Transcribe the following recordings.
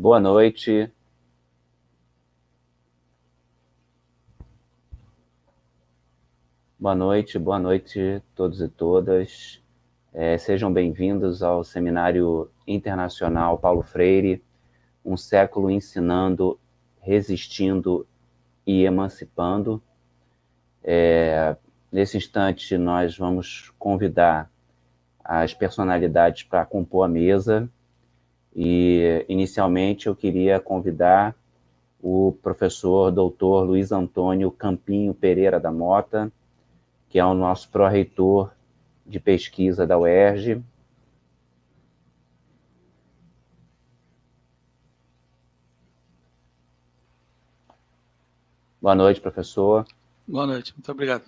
Boa noite. Boa noite todos e todas. Sejam bem-vindos ao Seminário Internacional Paulo Freire, um século ensinando, resistindo e emancipando. Nesse instante, nós vamos convidar as personalidades para compor a mesa e, inicialmente, eu queria convidar o professor doutor Luiz Antônio Campinho Pereira da Mota, que é o nosso pró-reitor de pesquisa da UERJ. Boa noite, professor. Boa noite, muito obrigado.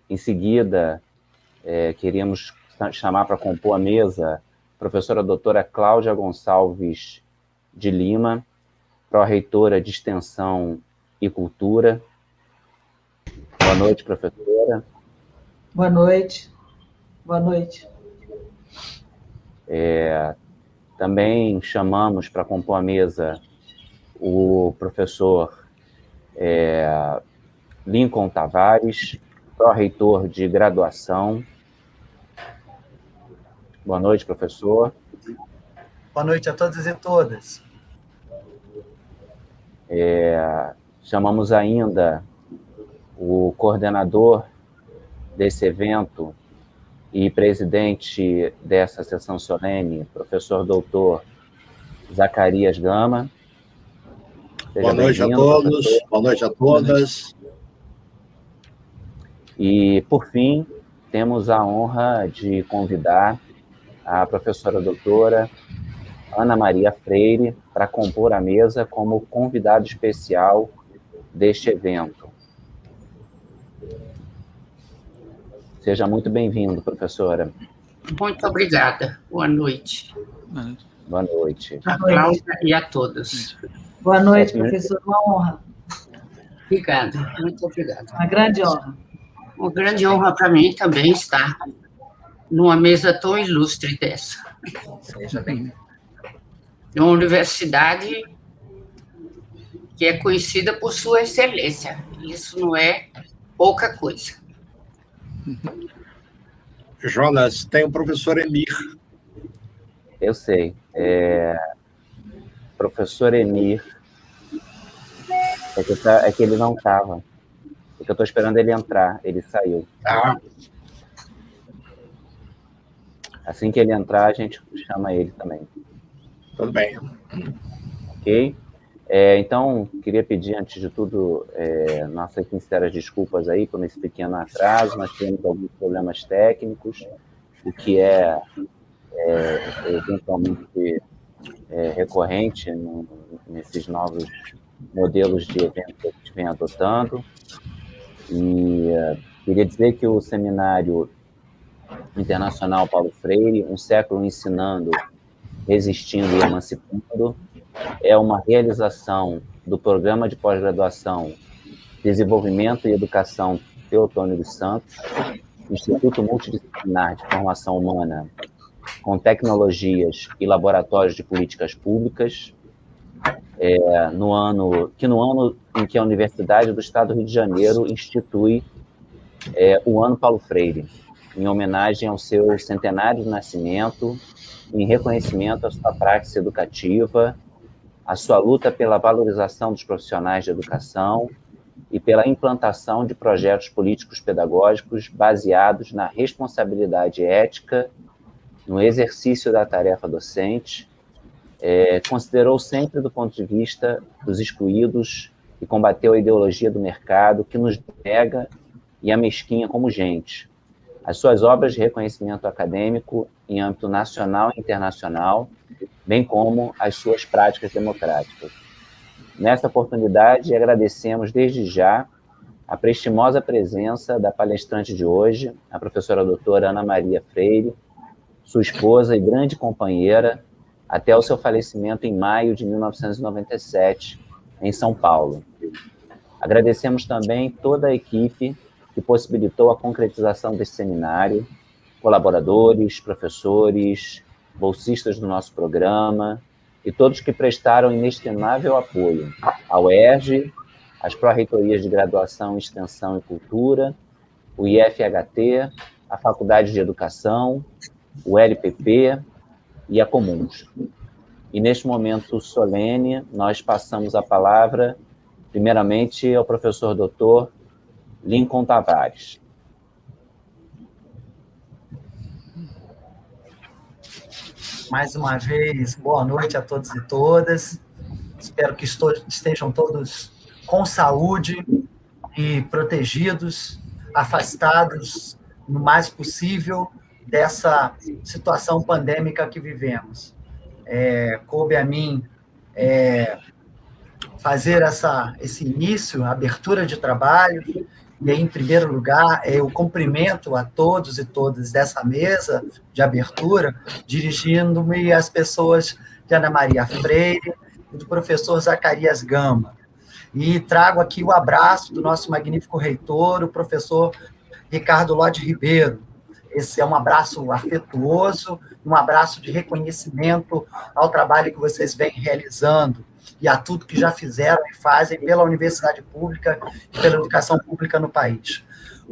Em seguida, queríamos chamar para compor a mesa a professora doutora Cláudia Gonçalves de Lima, pró-reitora de Extensão e Cultura. Boa noite, professora. Boa noite. Boa noite. Também chamamos para compor a mesa o professor Lincoln Tavares, pró-reitor de graduação. Boa noite, professor. Boa noite a todos e todas. Chamamos ainda o coordenador desse evento e presidente dessa sessão solene, professor doutor Zacarias Gama. Boa noite a todos, professor. Boa noite a todas. E, por fim, temos a honra de convidar a professora doutora Ana Maria Freire para compor a mesa como convidado especial deste evento. Seja muito bem-vindo, professora. Muito obrigada. Boa noite. Boa noite. A Cláudia e a todos. Boa noite, professor. Uma honra. Obrigada, muito obrigada. Uma grande honra. Uma grande honra para mim também estar numa mesa tão ilustre dessa. Seja bem. Uma universidade que é conhecida por sua excelência. Isso não é pouca coisa. Jonas, tem o professor Emir. Eu sei. Professor Emir. É que ele não estava. Porque eu estou esperando ele entrar. Ele saiu. Assim que ele entrar, a gente chama ele também. Tudo bem. Ok? Então, queria pedir, antes de tudo, nossas sinceras desculpas aí por esse pequeno atraso. Nós tivemos alguns problemas técnicos, o que é eventualmente recorrente nesses novos modelos de evento que a gente vem adotando. E queria dizer que o Seminário Internacional Paulo Freire, um século ensinando, resistindo e emancipando, é uma realização do Programa de Pós-Graduação, Desenvolvimento e Educação Teotônio dos Santos, Instituto Multidisciplinar de Formação Humana, com tecnologias e laboratórios de políticas públicas, no ano em que a Universidade do Estado do Rio de Janeiro institui o Ano Paulo Freire, em homenagem ao seu centenário de nascimento, em reconhecimento à sua prática educativa, à sua luta pela valorização dos profissionais de educação e pela implantação de projetos políticos pedagógicos baseados na responsabilidade ética, no exercício da tarefa docente, considerou sempre do ponto de vista dos excluídos e combateu a ideologia do mercado que nos nega e amesquinha como gente. As suas obras de reconhecimento acadêmico em âmbito nacional e internacional, bem como as suas práticas democráticas. Nessa oportunidade, agradecemos desde já a prestimosa presença da palestrante de hoje, a professora doutora Ana Maria Freire, sua esposa e grande companheira, até o seu falecimento em maio de 1997, em São Paulo. Agradecemos também toda a equipe que possibilitou a concretização desse seminário, colaboradores, professores, bolsistas do nosso programa e todos que prestaram inestimável apoio ao ERJ, às pró-reitorias de Graduação, Extensão e Cultura, o IFHT, a Faculdade de Educação, o LPP e a Comuns. E neste momento solene, nós passamos a palavra, primeiramente, ao professor doutor Lincoln Tavares. Mais uma vez, boa noite a todos e todas. Espero que estejam todos com saúde e protegidos, afastados no mais possível dessa situação pandêmica que vivemos. Coube a mim fazer esse início, a abertura de trabalho, e aí, em primeiro lugar, eu cumprimento a todos e todas dessa mesa de abertura, dirigindo-me às pessoas de Ana Maria Freire e do professor Zacarias Gama. E trago aqui o abraço do nosso magnífico reitor, o professor Ricardo Lodi Ribeiro. Esse é um abraço afetuoso, um abraço de reconhecimento ao trabalho que vocês vêm realizando e a tudo que já fizeram e fazem pela universidade pública e pela educação pública no país.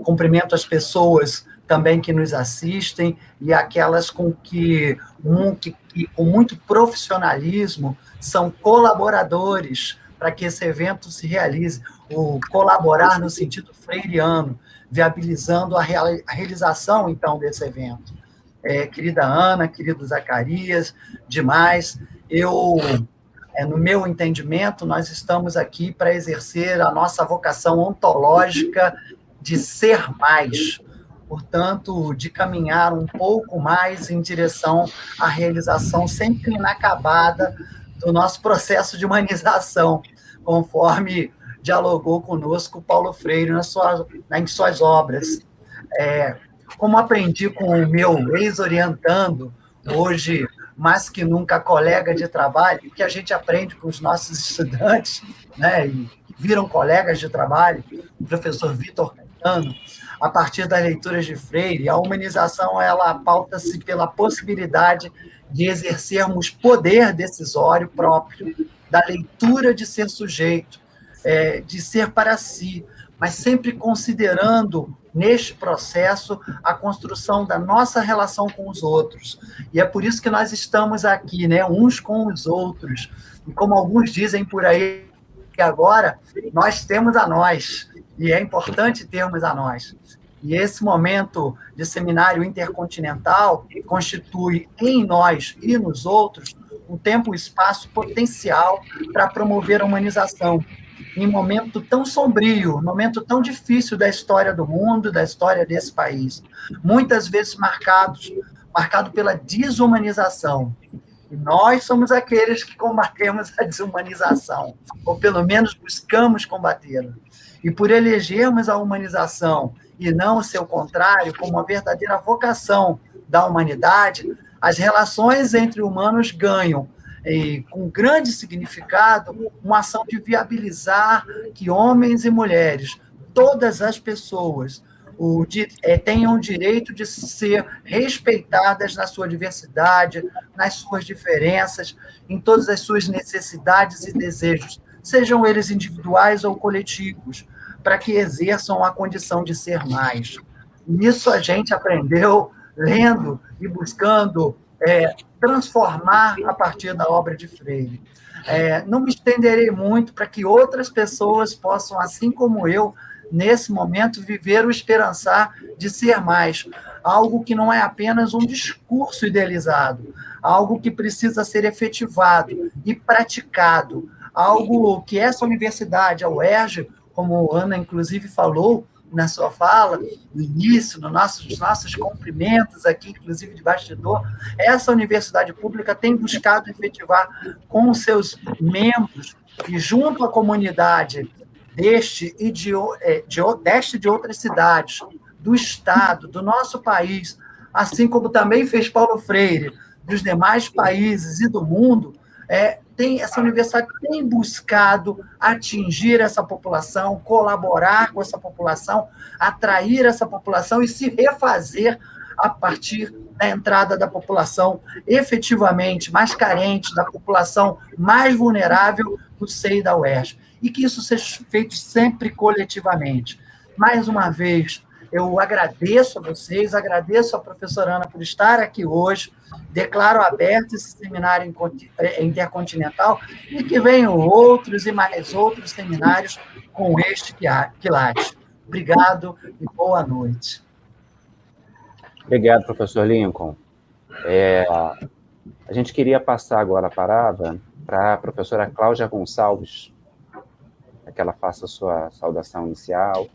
Cumprimento as pessoas também que nos assistem e aquelas que com muito profissionalismo são colaboradores para que esse evento se realize, o colaborar no sentido freiriano, viabilizando a realização, então, desse evento. Querida Ana, querido Zacarias, demais, no meu entendimento, nós estamos aqui para exercer a nossa vocação ontológica de ser mais, portanto, de caminhar um pouco mais em direção à realização sempre inacabada do nosso processo de humanização, conforme dialogou conosco Paulo Freire em suas obras. Como aprendi com o meu ex-orientando, hoje mais que nunca colega de trabalho, que a gente aprende com os nossos estudantes, né, e viram colegas de trabalho, o professor Vitor Caetano, a partir das leituras de Freire, a humanização ela pauta-se pela possibilidade de exercermos poder decisório próprio, da leitura de ser sujeito, de ser para si, mas sempre considerando, neste processo, a construção da nossa relação com os outros. E é por isso que nós estamos aqui, né, uns com os outros. E como alguns dizem por aí, que agora nós temos a nós, e é importante termos a nós. E esse momento de seminário intercontinental constitui em nós e nos outros um tempo e espaço potencial para promover a humanização. Em um momento tão sombrio, um momento tão difícil da história do mundo, da história desse país, muitas vezes marcado pela desumanização. E nós somos aqueles que combatemos a desumanização, ou pelo menos buscamos combatê-la. E por elegermos a humanização e não o seu contrário como uma verdadeira vocação da humanidade, as relações entre humanos ganham, e com grande significado, uma ação de viabilizar que homens e mulheres, todas as pessoas, tenham o direito de ser respeitadas na sua diversidade, nas suas diferenças, em todas as suas necessidades e desejos, sejam eles individuais ou coletivos, para que exerçam a condição de ser mais. Nisso a gente aprendeu lendo e buscando transformar a partir da obra de Freire. Não me estenderei muito para que outras pessoas possam, assim como eu, nesse momento, viver o esperançar de ser mais. Algo que não é apenas um discurso idealizado, algo que precisa ser efetivado e praticado, algo que essa universidade, a UERJ, como Ana, inclusive, falou na sua fala, no início, nos nossos cumprimentos aqui, inclusive de bastidor, essa universidade pública tem buscado efetivar com os seus membros e junto à comunidade deste e de outras cidades, do Estado, do nosso país, assim como também fez Paulo Freire, dos demais países e do mundo, essa universidade tem buscado atingir essa população, colaborar com essa população, atrair essa população e se refazer a partir da entrada da população efetivamente mais carente, da população mais vulnerável no seio da UERJ, e que isso seja feito sempre coletivamente. Mais uma vez, eu agradeço a vocês, agradeço a professora Ana por estar aqui hoje, declaro aberto esse seminário intercontinental e que venham outros e mais outros seminários com este quilate. Obrigado e boa noite. Obrigado, professor Lincoln. A gente queria passar agora a palavra para a professora Cláudia Gonçalves, para que ela faça a sua saudação inicial.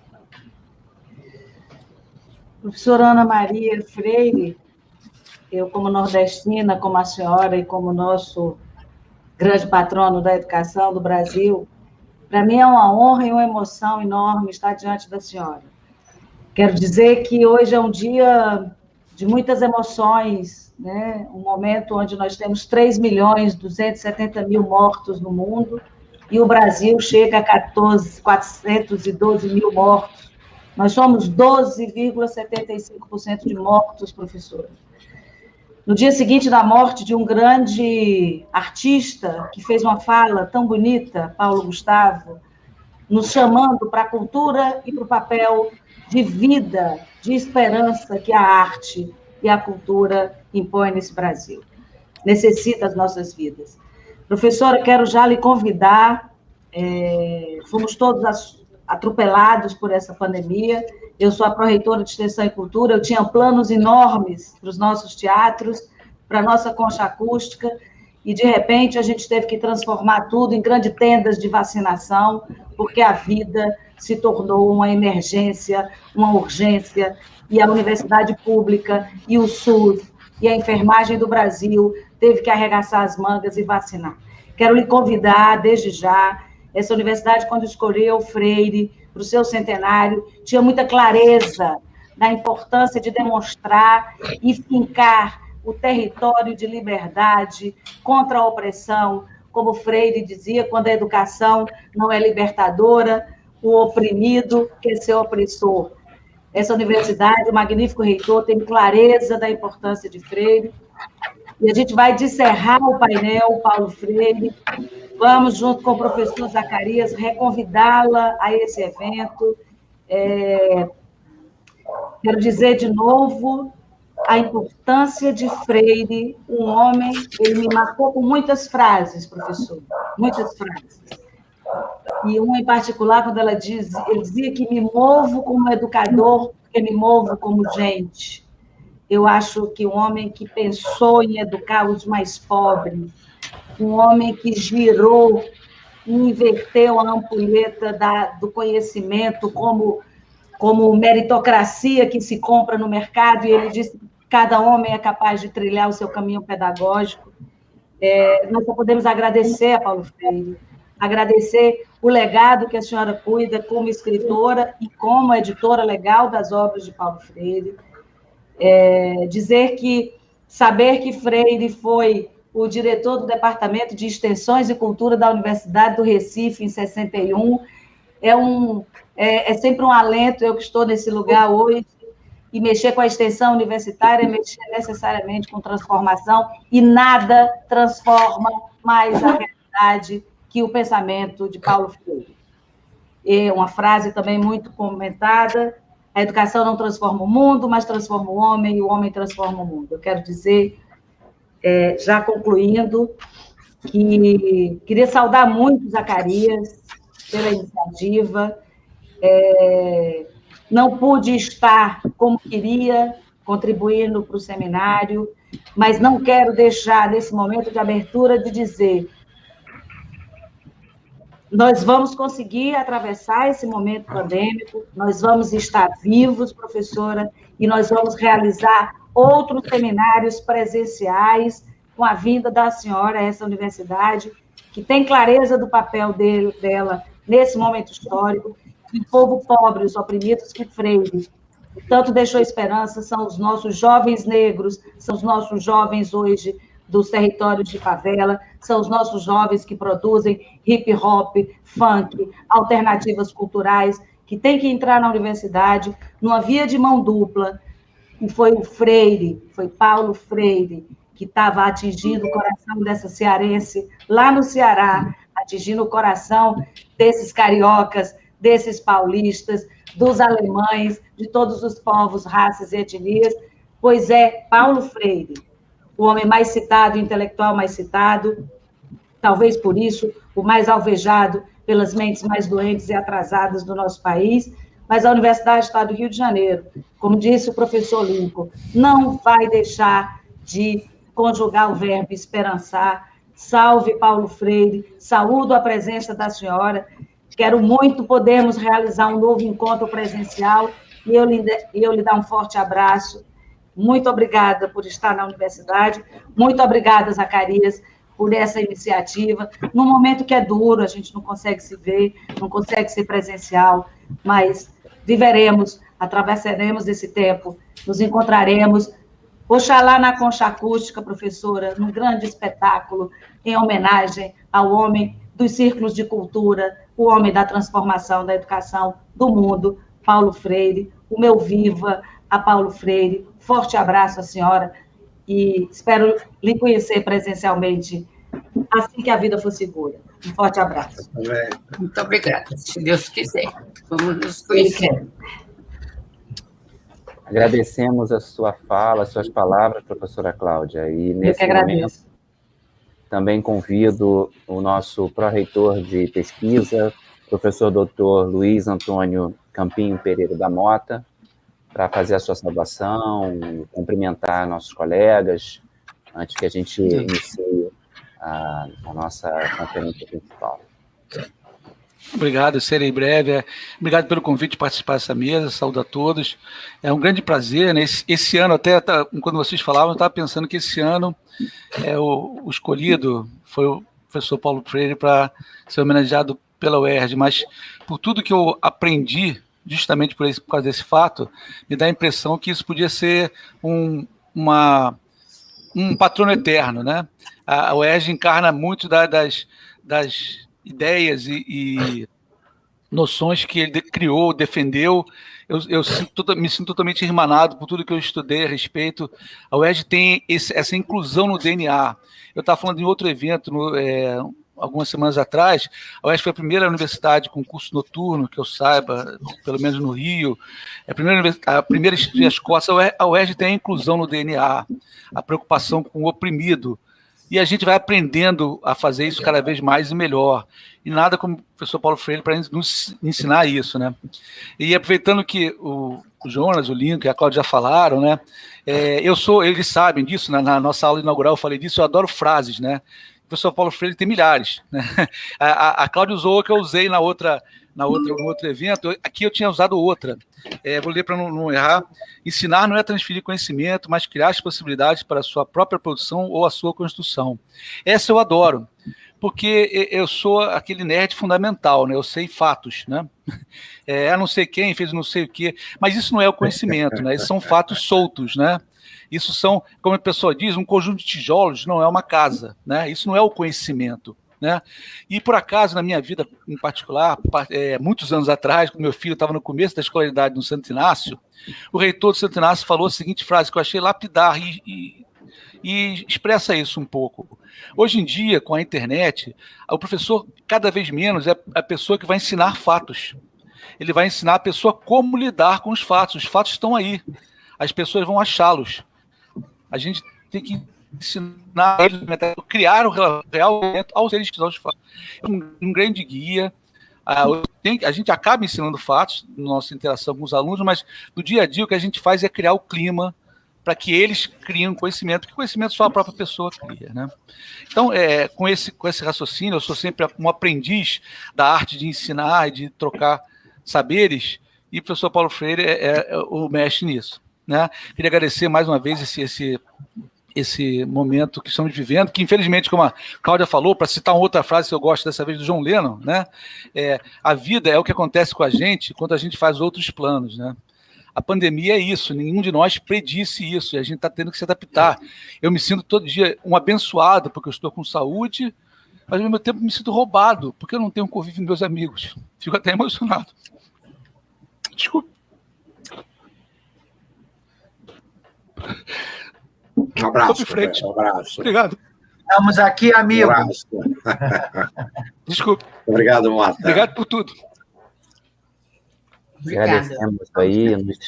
Professora Ana Maria Freire, eu como nordestina, como a senhora e como nosso grande patrono da educação do Brasil, para mim é uma honra e uma emoção enorme estar diante da senhora. Quero dizer que hoje é um dia de muitas emoções, né? Um momento onde nós temos 3.270.000 mortos no mundo e o Brasil chega a 412 mil mortos. Nós somos 12,75% de mortos, professora. No dia seguinte da morte de um grande artista que fez uma fala tão bonita, Paulo Gustavo, nos chamando para a cultura e para o papel de vida, de esperança que a arte e a cultura impõem nesse Brasil. Necessita as nossas vidas. Professora, quero já lhe convidar, fomos todos atropelados por essa pandemia, eu sou a pró-reitora de Extensão e Cultura, eu tinha planos enormes para os nossos teatros, para a nossa concha acústica, e, de repente, a gente teve que transformar tudo em grandes tendas de vacinação, porque a vida se tornou uma emergência, uma urgência, e a universidade pública, e o SUS, e a enfermagem do Brasil teve que arregaçar as mangas e vacinar. Quero lhe convidar, desde já, essa universidade, quando escolheu Freire para o seu centenário, tinha muita clareza da importância de demonstrar e fincar o território de liberdade contra a opressão, como Freire dizia, quando a educação não é libertadora, o oprimido quer ser opressor. Essa universidade, o magnífico reitor, tem clareza da importância de Freire, e a gente vai descerrar o painel Paulo Freire. Vamos, junto com o professor Zacarias, reconvidá-la a esse evento. Quero dizer de novo a importância de Freire, um homem, ele me marcou com muitas frases, professor, muitas frases. E uma em particular, quando ele dizia que me movo como educador, porque me movo como gente. Eu acho que um homem que pensou em educar os mais pobres, um homem que girou e inverteu a ampulheta do conhecimento como meritocracia que se compra no mercado, e ele disse que cada homem é capaz de trilhar o seu caminho pedagógico. Nós só podemos agradecer a Paulo Freire, agradecer o legado que a senhora cuida como escritora e como editora legal das obras de Paulo Freire. Saber que Freire foi o diretor do Departamento de Extensões e Cultura da Universidade do Recife, em 61, é sempre um alento, eu que estou nesse lugar hoje, e mexer com a extensão universitária é mexer necessariamente com transformação, e nada transforma mais a realidade que o pensamento de Paulo Freire. Uma frase também muito comentada: a educação não transforma o mundo, mas transforma o homem, e o homem transforma o mundo. Eu quero dizer, já concluindo, que queria saudar muito Zacarias pela iniciativa. Não pude estar como queria, contribuindo para o seminário, mas não quero deixar, nesse momento de abertura, de dizer: nós vamos conseguir atravessar esse momento pandêmico, nós vamos estar vivos, professora, e nós vamos realizar outros seminários presenciais com a vinda da senhora a essa universidade, que tem clareza do papel dela nesse momento histórico, que o povo pobre, os oprimidos que Freire tanto deixou esperança, são os nossos jovens negros, são os nossos jovens hoje dos territórios de favela, são os nossos jovens que produzem hip-hop, funk, alternativas culturais, que têm que entrar na universidade numa via de mão dupla, E foi o Freire, foi Paulo Freire, que estava atingindo o coração dessa cearense lá no Ceará, atingindo o coração desses cariocas, desses paulistas, dos alemães, de todos os povos, raças e etnias, pois é Paulo Freire, o homem mais citado, o intelectual mais citado, talvez por isso o mais alvejado pelas mentes mais doentes e atrasadas do nosso país, mas a Universidade do Estado do Rio de Janeiro, como disse o professor Lincoln, não vai deixar de conjugar o verbo esperançar. Salve Paulo Freire, saúdo a presença da senhora, quero muito podermos realizar um novo encontro presencial e eu lhe dar um forte abraço. Muito obrigada por estar na universidade, muito obrigada, Zacarias, por essa iniciativa, num momento que é duro, a gente não consegue se ver, não consegue ser presencial, mas viveremos, atravessaremos esse tempo, nos encontraremos, oxalá na concha acústica, professora, num grande espetáculo, em homenagem ao homem dos círculos de cultura, o homem da transformação da educação do mundo, Paulo Freire, o meu viva a Paulo Freire, forte abraço à senhora, e espero lhe conhecer presencialmente assim que a vida for segura. Um forte abraço. Muito obrigada, se Deus quiser. Vamos nos conhecer. Agradecemos a sua fala, as suas palavras, professora Cláudia. E nesse momento, também convido o nosso pró-reitor de pesquisa, professor doutor Luiz Antônio Campinho Pereira da Mota, para fazer a sua saudação, cumprimentar nossos colegas, antes que a gente inicie a nossa conferência principal. Obrigado, serei breve. Obrigado pelo convite de participar dessa mesa, saúdo a todos. É um grande prazer, né? Esse ano, até quando vocês falavam, eu estava pensando que esse ano o escolhido foi o professor Paulo Freire para ser homenageado pela UERJ, mas por tudo que eu aprendi, justamente por causa desse fato, me dá a impressão que isso podia ser um patrono eterno, né? A UERJ encarna muito das ideias e noções que ele criou, defendeu. Eu me sinto totalmente irmanado por tudo que eu estudei a respeito. A UERJ tem essa inclusão no DNA. Eu estava falando em outro evento, algumas semanas atrás. A UERJ foi a primeira universidade com curso noturno, que eu saiba, pelo menos no Rio. A primeira instituição das costas. A UERJ tem a inclusão no DNA, a preocupação com o oprimido. E a gente vai aprendendo a fazer isso cada vez mais e melhor. E nada como o professor Paulo Freire para nos ensinar isso, né? E aproveitando que o Jonas, o Lincoln e a Cláudia já falaram, né? Eles sabem disso, na nossa aula inaugural eu falei disso, eu adoro frases, né? O professor Paulo Freire tem milhares, né? A Cláudia usou a que eu usei no outro evento, aqui eu tinha usado outra. Vou ler para não errar. Ensinar não é transferir conhecimento, mas criar as possibilidades para a sua própria produção ou a sua construção. Essa eu adoro, porque eu sou aquele nerd fundamental, né? Eu sei fatos, né? Não sei quem fez não sei o quê, mas isso não é o conhecimento, né? Isso são fatos soltos, né? Isso são, como a pessoa diz, um conjunto de tijolos, não é uma casa, né? Isso não é o conhecimento, né? E por acaso, na minha vida em particular, muitos anos atrás, quando meu filho estava no começo da escolaridade no Santo Inácio, o reitor do Santo Inácio falou a seguinte frase que eu achei lapidar e expressa isso um pouco. Hoje em dia, com a internet, o professor, cada vez menos, é a pessoa que vai ensinar fatos. Ele vai ensinar a pessoa como lidar com os fatos. Os fatos estão aí. As pessoas vão achá-los. A gente tem que ensinar eles a criar o real aos seres que são os fatos. Um grande guia. A gente acaba ensinando fatos na nossa interação com os alunos, mas no dia a dia o que a gente faz é criar o clima para que eles criem conhecimento, porque conhecimento só a própria pessoa cria, né? Então, com esse raciocínio, eu sou sempre um aprendiz da arte de ensinar e de trocar saberes, e o professor Paulo Freire é o mestre nisso, né? Queria agradecer mais uma vez esse momento que estamos vivendo, que infelizmente, como a Cláudia falou, para citar uma outra frase que eu gosto dessa vez do John Lennon, né? A vida é o que acontece com a gente quando a gente faz outros planos, né? A pandemia é isso, nenhum de nós predisse isso, e a gente está tendo que se adaptar. Eu me sinto todo dia um abençoado, porque eu estou com saúde, mas ao mesmo tempo me sinto roubado, porque eu não tenho convívio com meus amigos. Fico até emocionado. Desculpe. Um abraço. Vamos em frente. Um abraço. Obrigado. Estamos aqui, amigo. Um abraço. Desculpe. Obrigado, Mota. Obrigado por tudo. Agradecemos aí, nos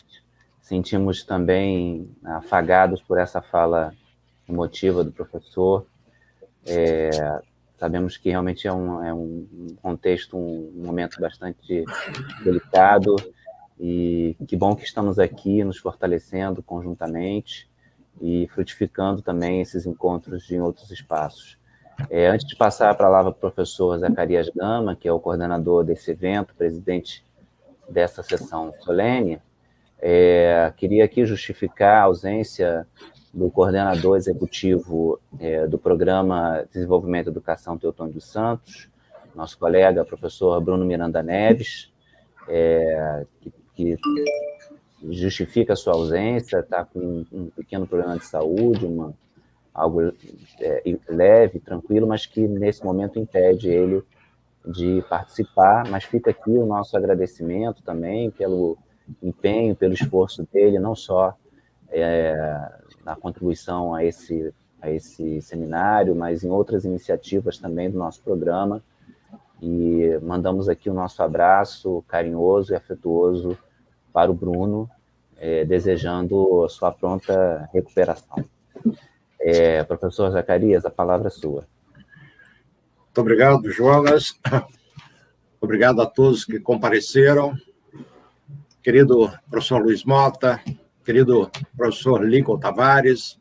sentimos também afagados por essa fala emotiva do professor. Sabemos que realmente é um contexto, um momento bastante delicado, e que bom que estamos aqui nos fortalecendo conjuntamente e frutificando também esses encontros em outros espaços. Antes de passar a palavra para o professor Zacarias Gama, que é o coordenador desse evento, presidente dessa sessão solene, queria aqui justificar a ausência do coordenador executivo do Programa de Desenvolvimento da Educação Teotônio dos Santos, nosso colega, professor Bruno Miranda Neves, que justifica a sua ausência, está com um pequeno problema de saúde, algo leve, tranquilo, mas que nesse momento impede ele de participar, mas fica aqui o nosso agradecimento também pelo empenho, pelo esforço dele, não só na contribuição a esse seminário, mas em outras iniciativas também do nosso programa, e mandamos aqui o nosso abraço carinhoso e afetuoso para o Bruno, desejando a sua pronta recuperação. Professor Zacarias, a palavra é sua. Muito obrigado, Jonas. Obrigado a todos que compareceram. Querido professor Luiz Mota, querido professor Lincoln Tavares,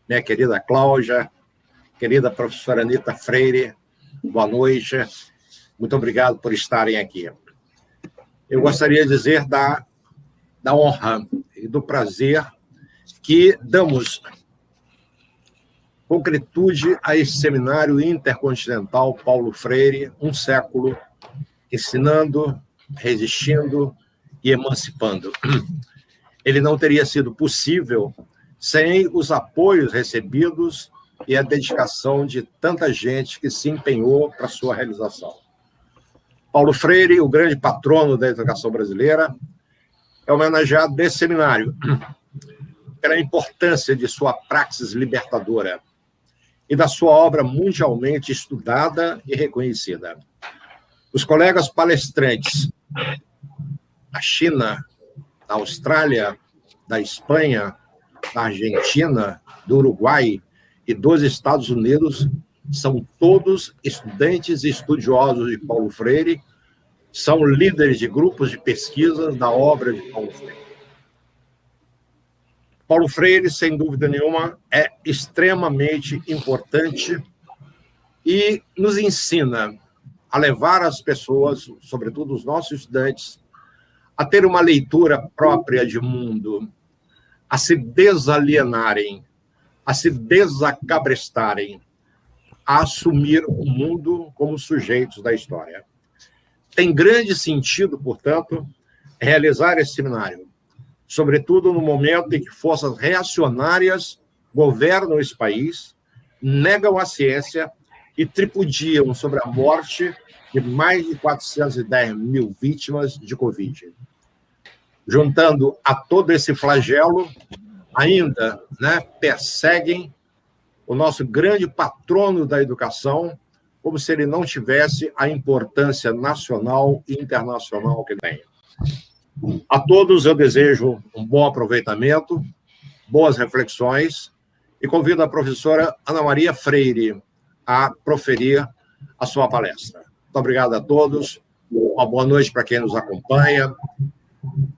minha querida Cláudia, querida professora Anita Freire, boa noite. Muito obrigado por estarem aqui. Eu gostaria de dizer da honra e do prazer que damos concretude a esse seminário intercontinental Paulo Freire, um século, ensinando, resistindo e emancipando. Ele não teria sido possível sem os apoios recebidos e a dedicação de tanta gente que se empenhou para sua realização. Paulo Freire, o grande patrono da educação brasileira, é homenageado nesse seminário pela importância de sua praxis libertadora e da sua obra mundialmente estudada e reconhecida. Os colegas palestrantes da China, da Austrália, da Espanha, da Argentina, do Uruguai e dos Estados Unidos são todos estudantes e estudiosos de Paulo Freire, são líderes de grupos de pesquisa da obra de Paulo Freire. Paulo Freire, sem dúvida nenhuma, é extremamente importante e nos ensina a levar as pessoas, sobretudo os nossos estudantes, a ter uma leitura própria de mundo, a se desalienarem, a se desacabrestarem, a assumir o mundo como sujeitos da história. Tem grande sentido, portanto, realizar esse seminário, sobretudo no momento em que forças reacionárias governam esse país, negam a ciência e tripudiam sobre a morte de mais de 410 mil vítimas de Covid. Juntando a todo esse flagelo, ainda perseguem o nosso grande patrono da educação, como se ele não tivesse a importância nacional e internacional que tem. A todos eu desejo um bom aproveitamento, boas reflexões, e convido a professora Ana Maria Freire a proferir a sua palestra. Muito obrigado a todos, uma boa noite para quem nos acompanha,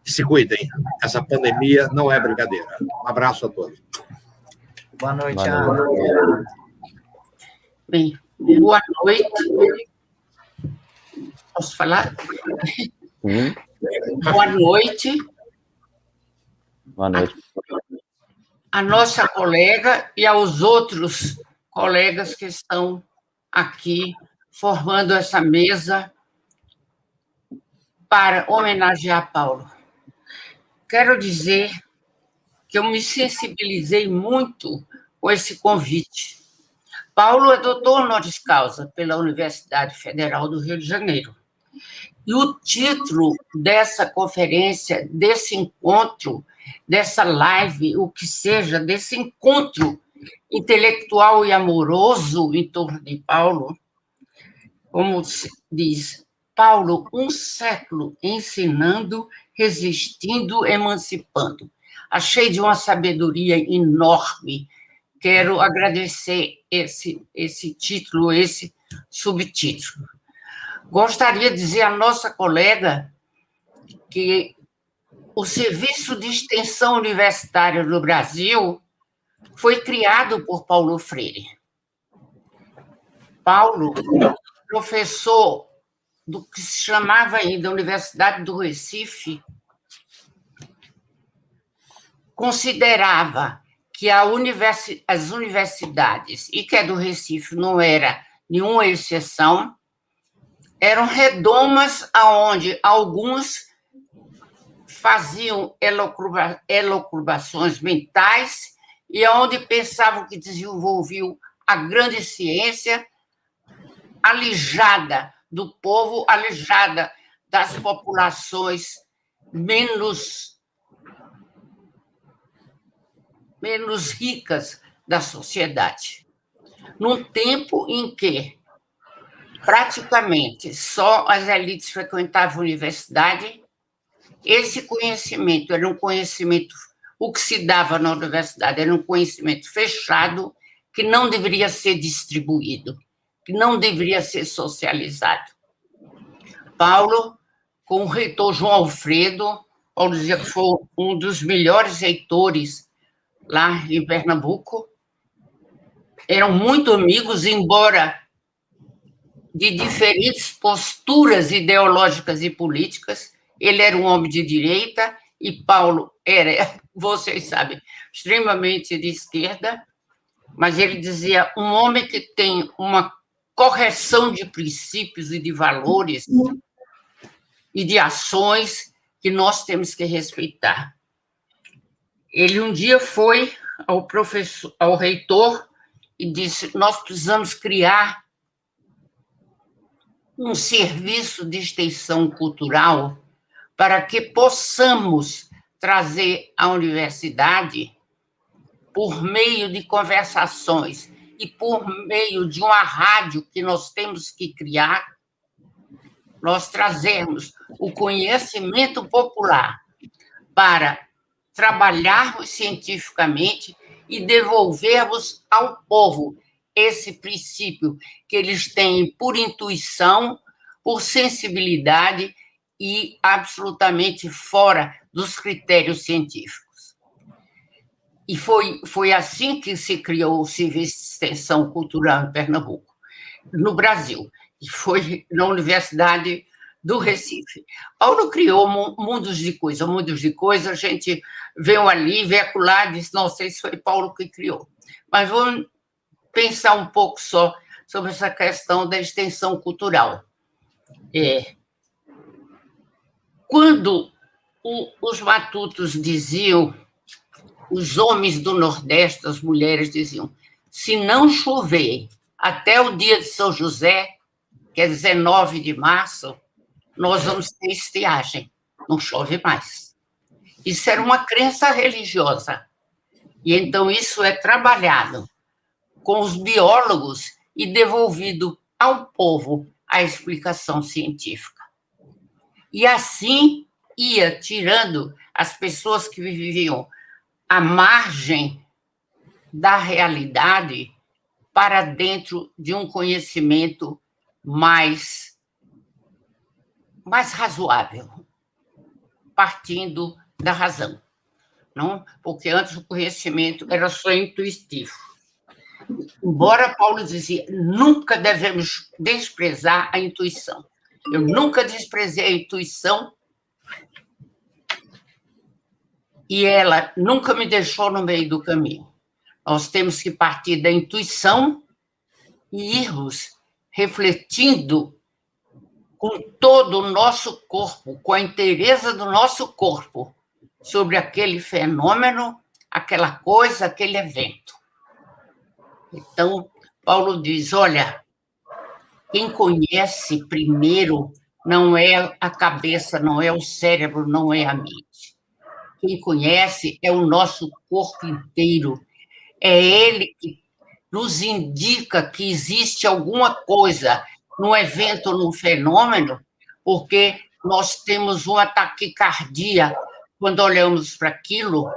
e se cuidem, essa pandemia não é brincadeira. Um abraço a todos. Boa noite, Ana. Bem, boa noite. Posso falar? Sim. Boa noite. Boa noite. A nossa colega e aos outros colegas que estão aqui formando essa mesa para homenagear Paulo. Quero dizer que eu me sensibilizei muito com esse convite. Paulo é doutor honoris causa pela Universidade Federal do Rio de Janeiro. E o título dessa conferência, desse encontro, dessa live, o que seja, desse encontro intelectual e amoroso em torno de Paulo, como diz Paulo, um século ensinando, resistindo, emancipando. Achei de uma sabedoria enorme. Quero agradecer esse título, esse subtítulo. Gostaria de dizer à nossa colega que o Serviço de Extensão Universitária no Brasil foi criado por Paulo Freire. Paulo, professor do que se chamava ainda Universidade do Recife, considerava que as universidades, e que a do Recife não era nenhuma exceção, eram redomas onde alguns faziam elucubrações mentais e onde pensavam que desenvolviam a grande ciência alijada do povo, alijada das populações menos ricas da sociedade. Num tempo em que praticamente só as elites frequentavam a universidade, esse conhecimento era um conhecimento, o que se dava na universidade era um conhecimento fechado, que não deveria ser distribuído, que não deveria ser socializado. Paulo, com o reitor João Alfredo, Paulo dizia que foi um dos melhores reitores lá em Pernambuco, eram muito amigos, embora de diferentes posturas ideológicas e políticas. Ele era um homem de direita e Paulo era, vocês sabem, extremamente de esquerda, mas ele dizia, um homem que tem uma correção de princípios e de valores e de ações que nós temos que respeitar. Ele um dia foi ao reitor e disse, nós precisamos criar um serviço de extensão cultural para que possamos trazer à universidade, por meio de conversações e por meio de uma rádio que nós temos que criar, nós trazermos o conhecimento popular para trabalharmos cientificamente e devolvermos ao povo esse princípio que eles têm por intuição, por sensibilidade e absolutamente fora dos critérios científicos. E foi assim que se criou o Serviço de Extensão Cultural em Pernambuco, no Brasil, e foi na Universidade do Recife. Paulo criou mundos de coisa, a gente veio ali, veio acolá, disse, não sei se foi Paulo que criou, mas vamos pensar um pouco só sobre essa questão da extensão cultural. Quando os matutos diziam, os homens do Nordeste, as mulheres diziam, se não chover até o dia de São José, que é 19 de março, nós vamos ter estiagem, não chove mais. Isso era uma crença religiosa. E então isso é trabalhado com os biólogos e devolvido ao povo a explicação científica. E assim ia tirando as pessoas que viviam à margem da realidade para dentro de um conhecimento mais razoável, partindo da razão, não? Porque antes o conhecimento era só intuitivo. Embora Paulo dizia, nunca devemos desprezar a intuição. Eu nunca desprezei a intuição e ela nunca me deixou no meio do caminho. Nós temos que partir da intuição e irmos refletindo com todo o nosso corpo, com a inteireza do nosso corpo, sobre aquele fenômeno, aquela coisa, aquele evento. Então, Paulo diz, olha, quem conhece primeiro não é a cabeça, não é o cérebro, não é a mente. Quem conhece é o nosso corpo inteiro, É ele que nos indica que existe alguma coisa num evento, num fenômeno, porque nós temos uma taquicardia quando olhamos para aquilo.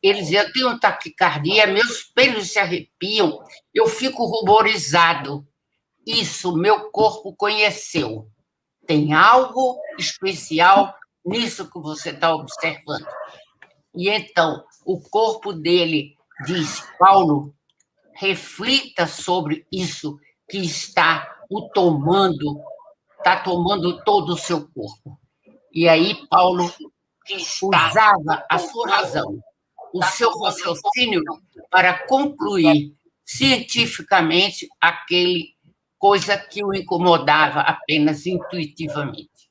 Ele dizia, eu tenho taquicardia, meus pelos se arrepiam, eu fico ruborizado. Isso meu corpo conheceu. Tem algo especial nisso que você está observando. E então, o corpo dele diz, Paulo, reflita sobre isso que está tomando todo o seu corpo. E aí, Paulo usava a sua razão, o seu raciocínio para concluir cientificamente aquele coisa que o incomodava apenas intuitivamente.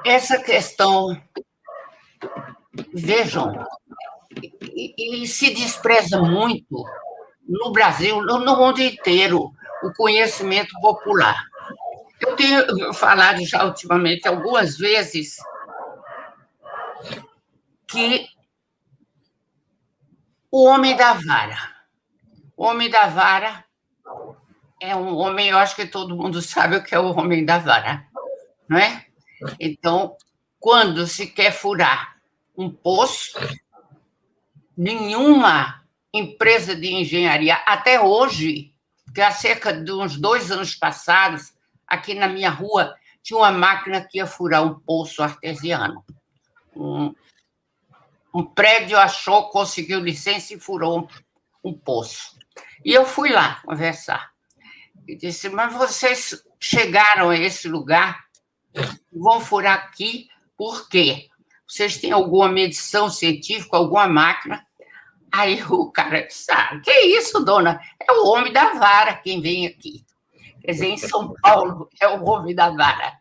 Essa questão, vejam, e se despreza muito no Brasil, no mundo inteiro, o conhecimento popular. Eu tenho falado já ultimamente algumas vezes que o homem da vara é um homem, eu acho que todo mundo sabe o que é o homem da vara, não é? Então, quando se quer furar um poço, nenhuma empresa de engenharia, até hoje, que há cerca de uns 2 anos passados, aqui na minha rua, tinha uma máquina que ia furar um poço artesiano. Um prédio achou, conseguiu licença e furou um poço. E eu fui lá conversar. E disse, mas vocês chegaram a esse lugar, vão furar aqui, por quê? Vocês têm alguma medição científica, alguma máquina? Aí o cara disse, que isso, dona? É o homem da vara quem vem aqui. Quer dizer, em São Paulo, é o homem da vara,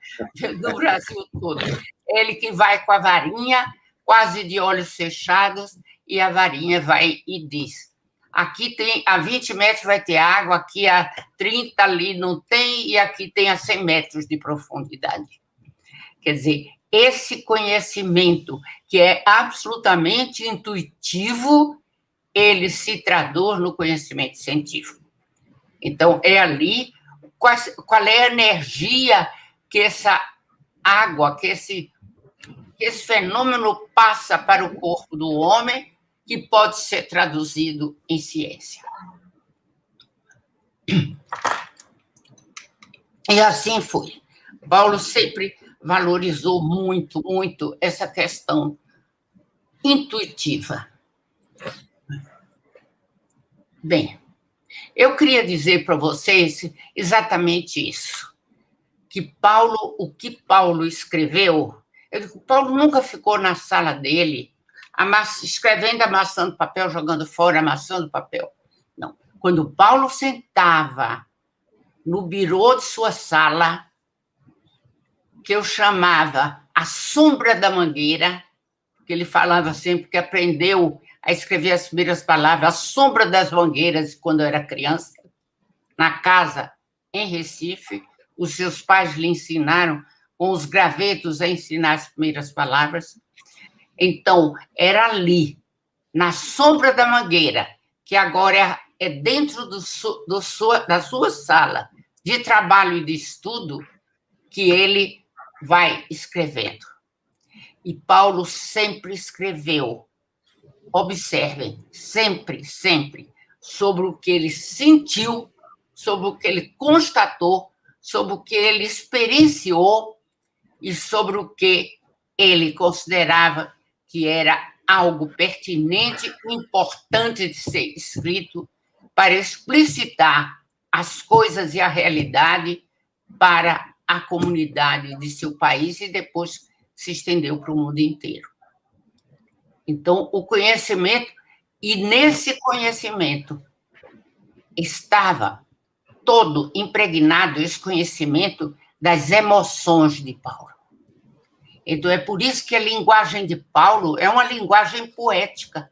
do Brasil todo. Ele que vai com a varinha, quase de olhos fechados, e a varinha vai e diz, aqui tem, a 20 metros vai ter água, aqui a 30 ali não tem, e aqui tem a 100 metros de profundidade. Quer dizer, esse conhecimento, que é absolutamente intuitivo, ele se traduz no conhecimento científico. Então, é ali qual é a energia que essa água, que esse fenômeno passa para o corpo do homem, que pode ser traduzido em ciência. E assim foi. Paulo sempre valorizou muito, muito essa questão intuitiva. Bem, eu queria dizer para vocês exatamente isso, que o que Paulo escreveu, Paulo nunca ficou na sala dele, escrevendo, amassando papel, jogando fora, amassando papel. Não. Quando Paulo sentava no birô de sua sala, que eu chamava a sombra da mangueira, que ele falava sempre que aprendeu a escrever as primeiras palavras, a sombra das mangueiras, quando eu era criança, na casa, em Recife. Os seus pais lhe ensinaram, com os gravetos, a ensinar as primeiras palavras. Então, era ali, na sombra da mangueira, que agora é dentro da sua sala de trabalho e de estudo, que ele vai escrevendo. E Paulo sempre escreveu, observem, sempre, sempre, sobre o que ele sentiu, sobre o que ele constatou, sobre o que ele experienciou e sobre o que ele considerava que era algo pertinente e importante de ser escrito para explicitar as coisas e a realidade para a comunidade de seu país e depois se estendeu para o mundo inteiro. Então, o conhecimento, e nesse conhecimento estava todo impregnado esse conhecimento das emoções de Paulo. Então, é por isso que a linguagem de Paulo é uma linguagem poética,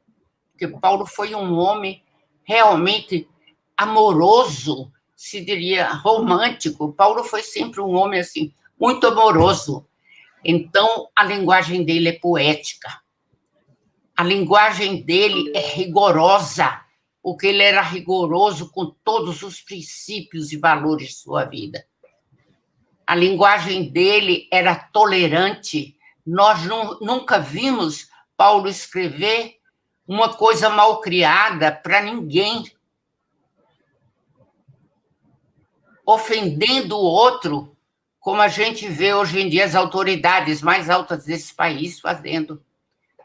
porque Paulo foi um homem realmente amoroso, se diria romântico. Paulo foi sempre um homem assim, muito amoroso. Então, a linguagem dele é poética. A linguagem dele é rigorosa, porque ele era rigoroso com todos os princípios e valores de sua vida. A linguagem dele era tolerante. Nós nunca vimos Paulo escrever uma coisa mal criada para ninguém, ofendendo o outro, como a gente vê hoje em dia as autoridades mais altas desse país fazendo.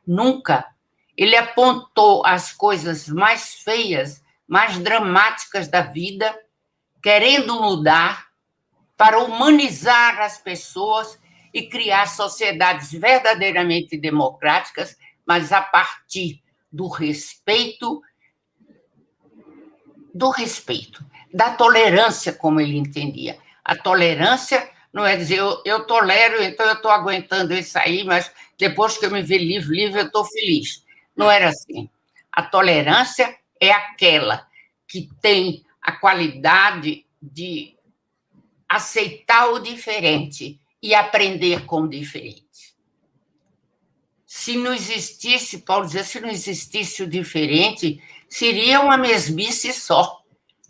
Nunca. Ele apontou as coisas mais feias, mais dramáticas da vida, querendo mudar para humanizar as pessoas e criar sociedades verdadeiramente democráticas, mas a partir do respeito, da tolerância, como ele entendia. A tolerância não é dizer, eu tolero, então eu estou aguentando isso aí, mas depois que eu me ver livre, eu estou feliz. Não era assim. A tolerância é aquela que tem a qualidade de aceitar o diferente e aprender com o diferente. Se não existisse, Paulo dizia, se não existisse o diferente, seria uma mesmice só.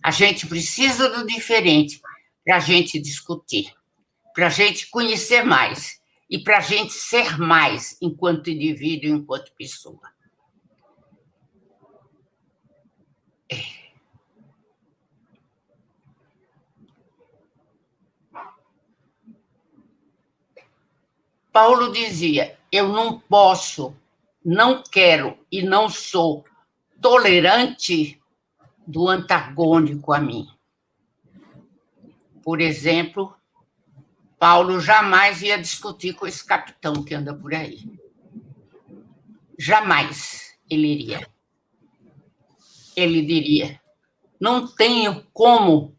A gente precisa do diferente para a gente discutir, para a gente conhecer mais e para a gente ser mais enquanto indivíduo, enquanto pessoa. Paulo dizia, eu não posso, não quero e não sou tolerante do antagônico a mim. Por exemplo, Paulo jamais ia discutir com esse capitão que anda por aí. Jamais ele iria. Ele diria, não tenho como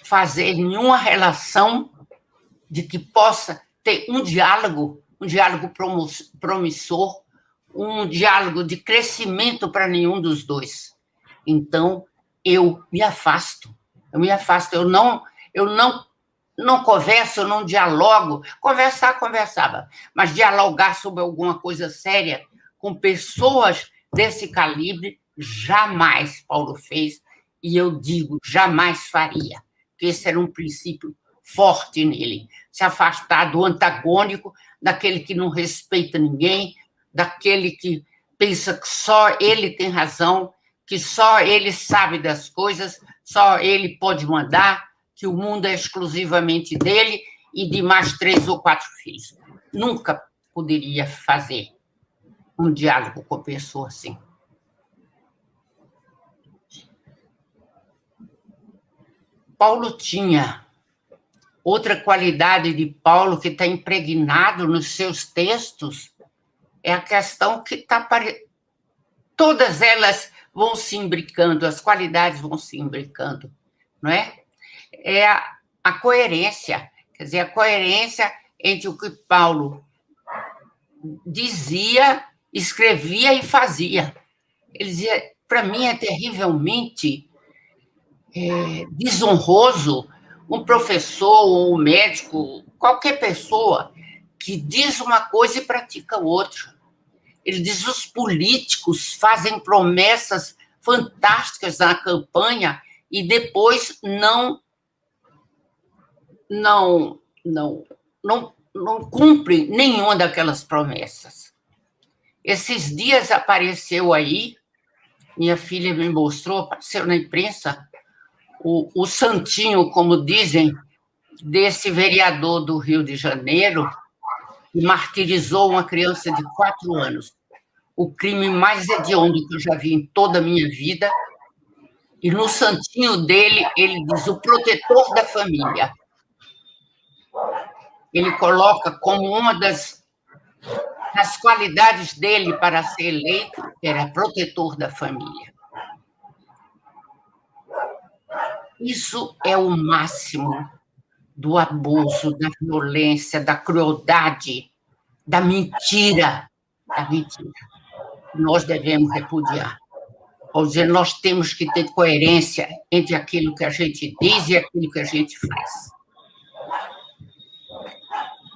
fazer nenhuma relação de que possa ter um diálogo promissor, um diálogo de crescimento para nenhum dos dois. Então, eu me afasto, eu não converso, eu não dialogo. Conversava, mas dialogar sobre alguma coisa séria com pessoas desse calibre, jamais Paulo fez, e eu digo, jamais faria, porque esse era um princípio forte nele, se afastar do antagônico, daquele que não respeita ninguém, daquele que pensa que só ele tem razão, que só ele sabe das coisas, só ele pode mandar, que o mundo é exclusivamente dele e de mais 3 ou 4 filhos. Nunca poderia fazer um diálogo com pessoa assim. Paulo tinha outra qualidade de Paulo que está impregnado nos seus textos, é a questão que está... Todas elas vão se imbricando, as qualidades vão se imbricando, não é? É a coerência, quer dizer, a coerência entre o que Paulo dizia, escrevia e fazia. Ele dizia, para mim é terrivelmente desonroso um professor ou um médico, qualquer pessoa que diz uma coisa e pratica outra. Ele diz, os políticos fazem promessas fantásticas na campanha e depois não cumprem nenhuma daquelas promessas. Esses dias apareceu aí, minha filha me mostrou, apareceu na imprensa, o santinho, como dizem, desse vereador do Rio de Janeiro, que martirizou uma criança de 4 anos. O crime mais hediondo que eu já vi em toda a minha vida. E no santinho dele, ele diz, o protetor da família. Ele coloca como uma das qualidades dele para ser eleito, era protetor da família. Isso é o máximo do abuso, da violência, da crueldade, da mentira. Nós devemos repudiar. Ou dizer, nós temos que ter coerência entre aquilo que a gente diz e aquilo que a gente faz.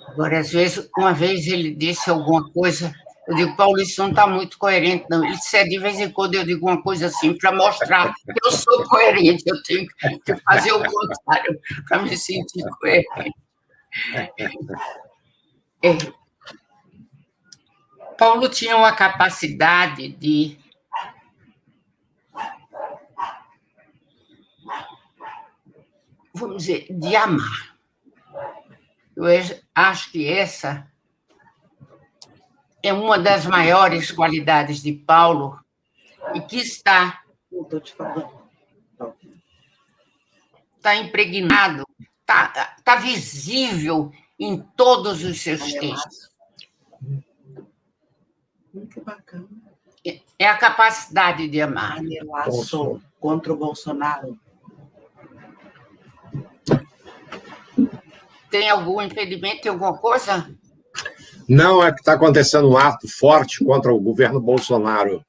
Agora, às vezes, uma vez ele disse alguma coisa Eu digo, Paulo, isso não está muito coerente, não. Isso é, de vez em quando eu digo uma coisa assim, para mostrar que eu sou coerente, eu tenho que fazer o contrário para me sentir coerente. Paulo tinha uma capacidade de vamos dizer, de amar. Eu acho que essa é uma das maiores qualidades de Paulo e que está impregnado, está visível em todos os seus textos. Muito bacana. É a capacidade de amar. Panelaço contra o Bolsonaro. Tem algum impedimento, tem alguma coisa? Não, é que está acontecendo um ato forte contra o governo Bolsonaro.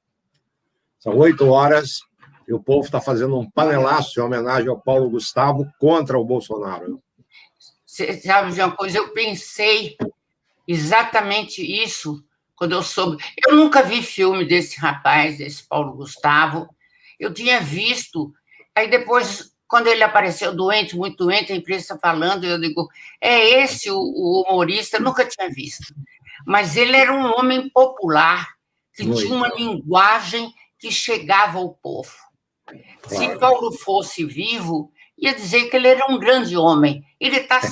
São 8h e o povo está fazendo um panelaço em homenagem ao Paulo Gustavo contra o Bolsonaro. Você sabe de uma coisa? Eu pensei exatamente isso quando eu soube. Eu nunca vi filme desse rapaz, desse Paulo Gustavo. Eu tinha visto. Aí depois, quando ele apareceu doente, muito doente, a imprensa falando, eu digo, é esse o humorista? Eu nunca tinha visto. Mas ele era um homem popular, que tinha uma linguagem que chegava ao povo. Se Paulo fosse vivo, ia dizer que ele era um grande homem. Ele estava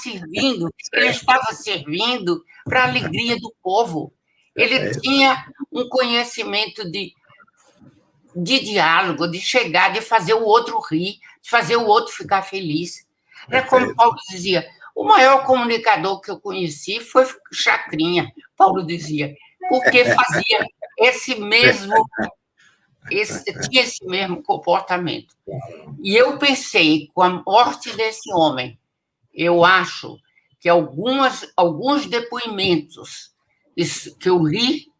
servindo para a alegria do povo. Ele tinha um conhecimento de diálogo, de chegar, de fazer o outro rir, de fazer o outro ficar feliz. É como Paulo dizia, o maior comunicador que eu conheci foi Chacrinha, Paulo dizia, porque fazia tinha esse mesmo comportamento. E eu pensei, com a morte desse homem, eu acho que alguns depoimentos que eu li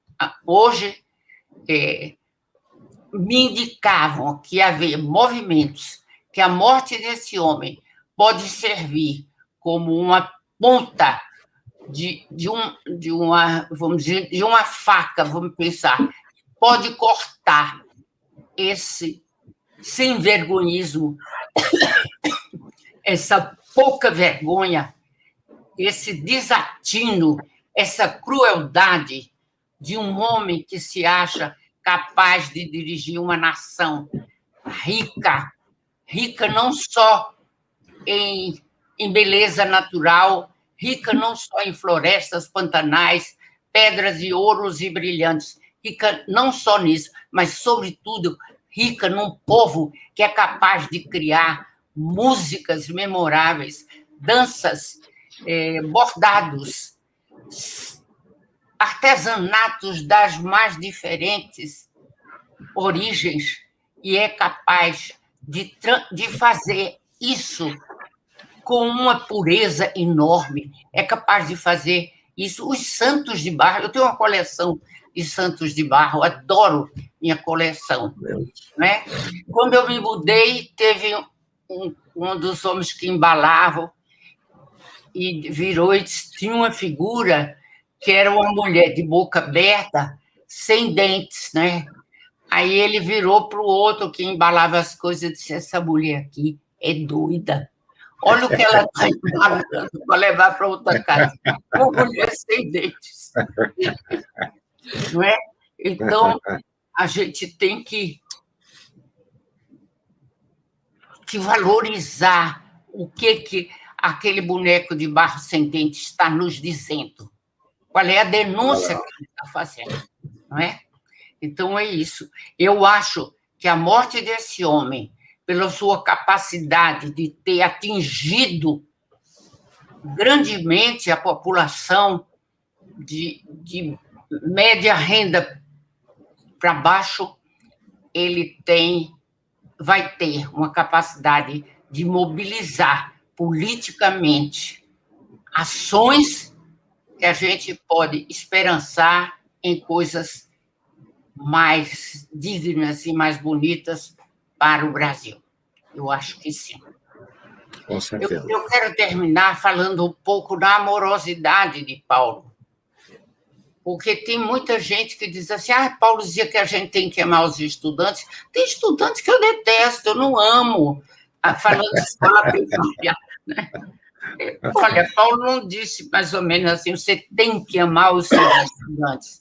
hoje me indicavam que havia movimentos, que a morte desse homem pode servir como uma ponta de uma faca, vamos pensar, pode cortar esse sem-vergonhismo, essa pouca vergonha, esse desatino, essa crueldade de um homem que se acha capaz de dirigir uma nação rica não só em beleza natural, rica não só em florestas, pantanais, pedras e ouros e brilhantes, rica não só nisso, mas, sobretudo, rica num povo que é capaz de criar músicas memoráveis, danças, bordados, artesanatos das mais diferentes origens, e é capaz de fazer isso com uma pureza enorme, é capaz de fazer isso. Os santos de barro, eu tenho uma coleção de santos de barro, adoro minha coleção. Né? Quando eu me mudei, teve um dos homens que embalavam e virou e tinha uma figura que era uma mulher de boca aberta, sem dentes, né? Aí ele virou para o outro que embalava as coisas e disse, essa mulher aqui é doida. Olha o que ela está embalando para levar para outra casa. Uma mulher sem dentes. Não é? Então, a gente tem que valorizar o que aquele boneco de barro sem dentes está nos dizendo. Qual é a denúncia que ele está fazendo, não é? Então, é isso. Eu acho que a morte desse homem, pela sua capacidade de ter atingido grandemente a população de média renda para baixo, ele vai ter uma capacidade de mobilizar politicamente ações que a gente pode esperançar em coisas mais dignas e mais bonitas para o Brasil. Eu acho que sim. Com certeza. Eu quero terminar falando um pouco da amorosidade de Paulo. Porque tem muita gente que diz assim, Paulo dizia que a gente tem que amar os estudantes. Tem estudantes que eu detesto, eu não amo. Falando sábio, né? Olha, Paulo não disse mais ou menos assim, você tem que amar os seus estudantes.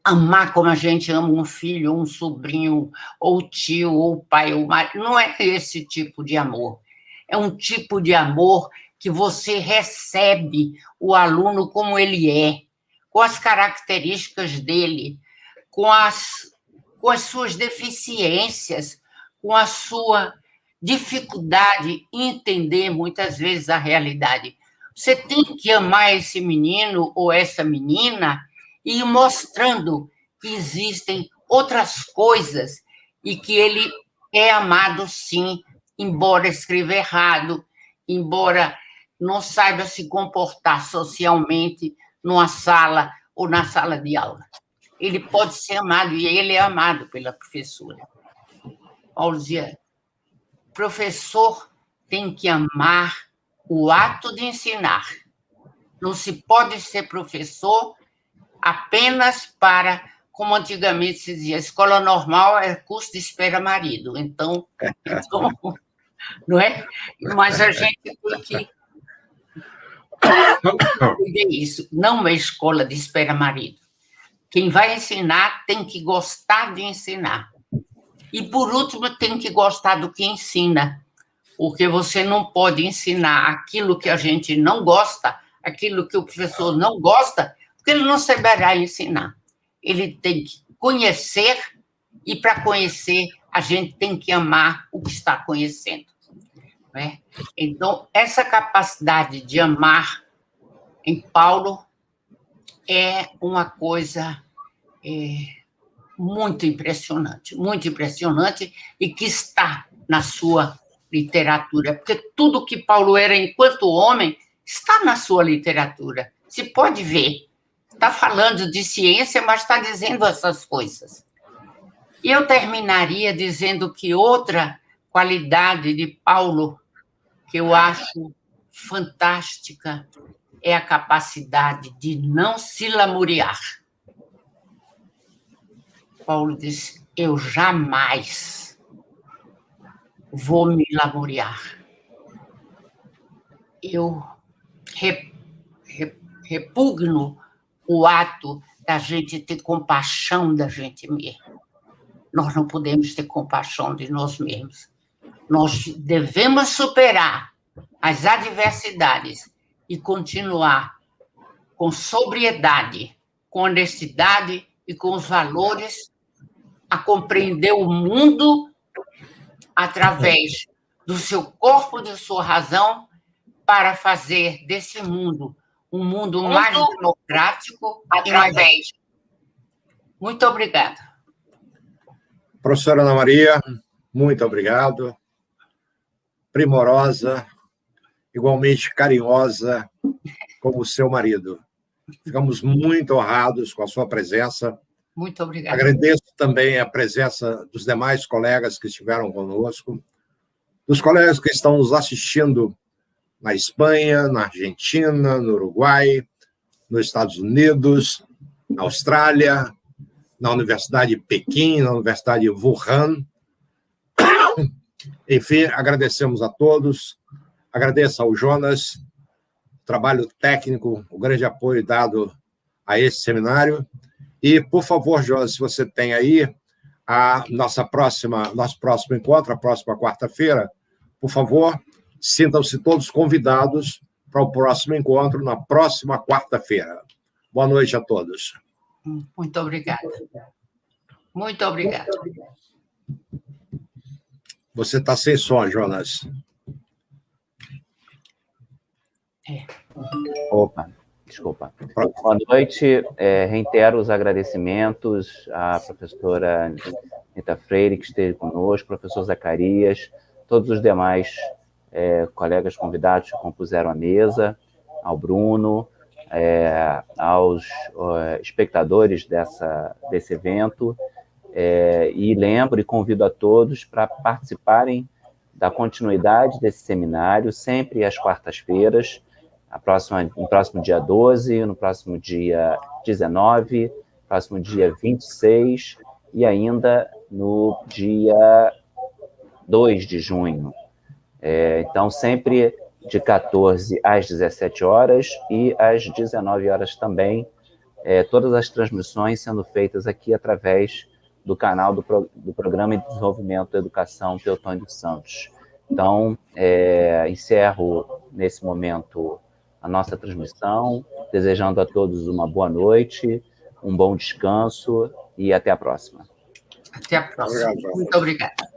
Amar como a gente ama um filho, um sobrinho, ou tio, ou pai, ou marido. Não é esse tipo de amor. É um tipo de amor que você recebe o aluno como ele é, com as características dele, com as suas deficiências, com a sua dificuldade em entender, muitas vezes, a realidade. Você tem que amar esse menino ou essa menina e ir mostrando que existem outras coisas e que ele é amado, sim, embora escreva errado, embora não saiba se comportar socialmente numa sala ou na sala de aula. Ele pode ser amado, e ele é amado pela professora. Paulo dizia, professor tem que amar o ato de ensinar. Não se pode ser professor apenas para, como antigamente se dizia, escola normal é curso de espera-marido. Então, não é? Mas a gente tem que entender isso. Não é escola de espera-marido. Quem vai ensinar tem que gostar de ensinar. E, por último, tem que gostar do que ensina, porque você não pode ensinar aquilo que a gente não gosta, aquilo que o professor não gosta, porque ele não saberá ensinar. Ele tem que conhecer, e, para conhecer, a gente tem que amar o que está conhecendo. Não é? Então, essa capacidade de amar em Paulo é uma coisa muito impressionante, e que está na sua literatura, porque tudo que Paulo era enquanto homem está na sua literatura. Se pode ver. Está falando de ciência, mas está dizendo essas coisas. E eu terminaria dizendo que outra qualidade de Paulo que eu acho fantástica é a capacidade de não se lamuriar. Paulo diz, eu jamais vou me lamuriar. Eu repugno o ato da gente ter compaixão da gente mesmo. Nós não podemos ter compaixão de nós mesmos. Nós devemos superar as adversidades e continuar com sobriedade, com honestidade e com os valores a compreender o mundo através do seu corpo, de sua razão, para fazer desse mundo um mundo mais democrático através. Muito obrigada. Professora Ana Maria, muito obrigado. Primorosa, igualmente carinhosa como o seu marido. Ficamos muito honrados com a sua presença. Muito obrigada. Agradeço também a presença dos demais colegas que estiveram conosco, dos colegas que estão nos assistindo na Espanha, na Argentina, no Uruguai, nos Estados Unidos, na Austrália, na Universidade de Pequim, na Universidade de Wuhan. Enfim, agradecemos a todos. Agradeço ao Jonas, o trabalho técnico, o grande apoio dado a esse seminário. E, por favor, Jonas, se você tem aí nosso próximo encontro, a próxima quarta-feira, por favor, sintam-se todos convidados para o próximo encontro, na próxima quarta-feira. Boa noite a todos. Muito obrigada. Muito obrigada. Você está sem som, Jonas. Opa, desculpa. Boa noite. Reitero os agradecimentos à professora Rita Freire, que esteve conosco, professor Zacarias, todos os demais colegas convidados que compuseram a mesa, ao Bruno, aos espectadores desse evento, e lembro e convido a todos para participarem da continuidade desse seminário, sempre às quartas-feiras, no próximo dia 12, no próximo dia 19, no próximo dia 26 e ainda no dia 2 de junho. Então, sempre de 14 às 17 horas e às 19 horas também, todas as transmissões sendo feitas aqui através do canal do Programa de Desenvolvimento da Educação Teotônio dos Santos. Então, encerro nesse momento a nossa transmissão, desejando a todos uma boa noite, um bom descanso e até a próxima. Até a próxima. Obrigado. Muito obrigada.